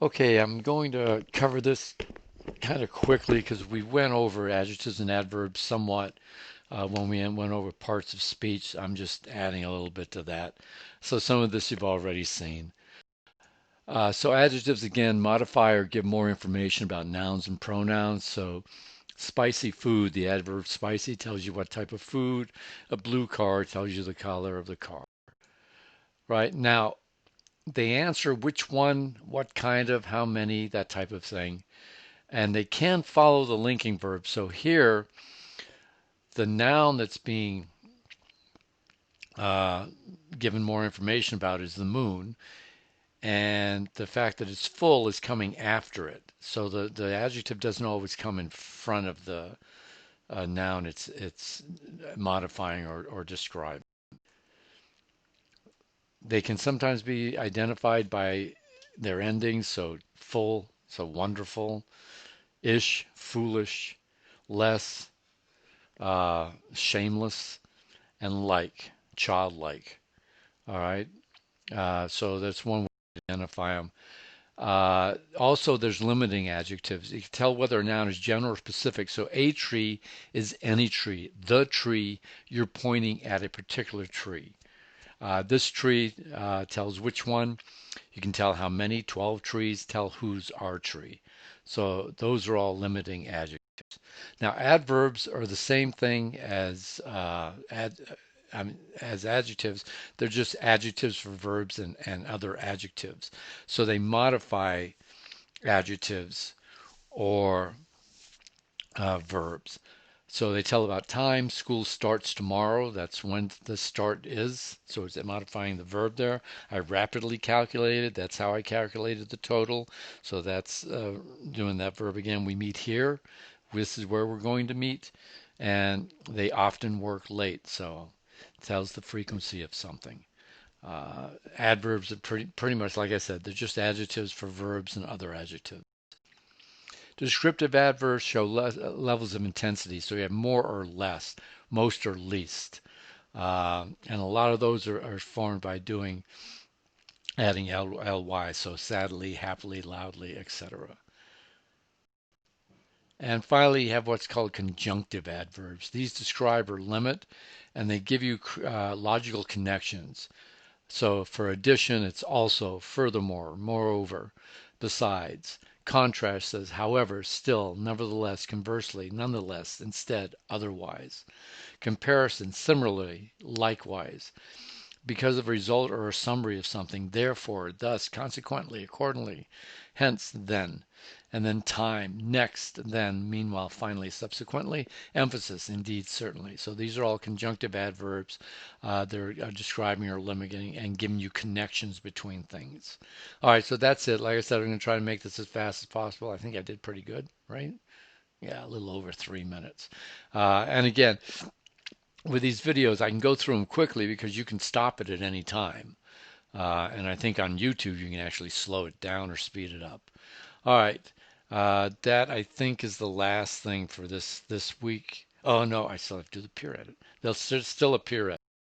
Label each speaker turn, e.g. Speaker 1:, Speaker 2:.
Speaker 1: Okay, I'm going to cover this kind of quickly because we went over adjectives and adverbs somewhat when we went over parts of speech. I'm just adding a little bit to that. So some of this you've already seen. So adjectives again modify or give more information about nouns and pronouns. So spicy food, the adverb spicy tells you what type of food. A blue car tells you the color of the car. Right now, they answer which one, what kind of, how many, that type of thing. And they can follow the linking verb. So here, the noun that's being uh, given more information about is the moon, and the fact that it's full is coming after it. So the adjective doesn't always come in front of the noun it's modifying or describing. They can sometimes be identified by their endings, so full, so wonderful, ish, foolish, less, shameless, and like, childlike. All right. So that's one way to identify them. Also, there's limiting adjectives. You can tell whether a noun is general or specific. So a tree is any tree. The tree, you're pointing at a particular tree. This tree tells which one. You can tell how many. 12 trees tell who's our tree. So those are all limiting adjectives. Now, adverbs are the same thing as as adjectives. They're just adjectives for verbs and other adjectives. So they modify adjectives or verbs. So they tell about time. School starts tomorrow. That's when the start is. So it's modifying the verb there. I rapidly calculated. That's how I calculated the total. So that's doing that verb again. We meet here. This is where we're going to meet. And they often work late. So it tells the frequency of something. Adverbs are pretty much like I said. They're just adjectives for verbs and other adjectives. Descriptive adverbs show levels of intensity, so you have more or less, most or least. And a lot of those are formed by doing adding ly, so sadly, happily, loudly, etc. And finally, you have what's called conjunctive adverbs. These describe or limit, and they give you logical connections. So for addition, it's also, furthermore, moreover, besides. Contrast says, however, still, nevertheless, conversely, nonetheless, instead, otherwise. Comparison, similarly, likewise. Because of a result or a summary of something, therefore, thus, consequently, accordingly, hence, then. And then time, next, then, meanwhile, finally, subsequently, emphasis, indeed, certainly. So these are all conjunctive adverbs. They're describing or limiting and giving you connections between things. All right, so that's it. Like I said, I'm going to try to make this as fast as possible. I think I did pretty good, right? Yeah, a little over 3 minutes. And again, with these videos, I can go through them quickly because you can stop it at any time. And I think on YouTube, you can actually slow it down or speed it up. All right. That I think is the last thing for this week. Oh no, I still have to do the peer edit. They'll still appear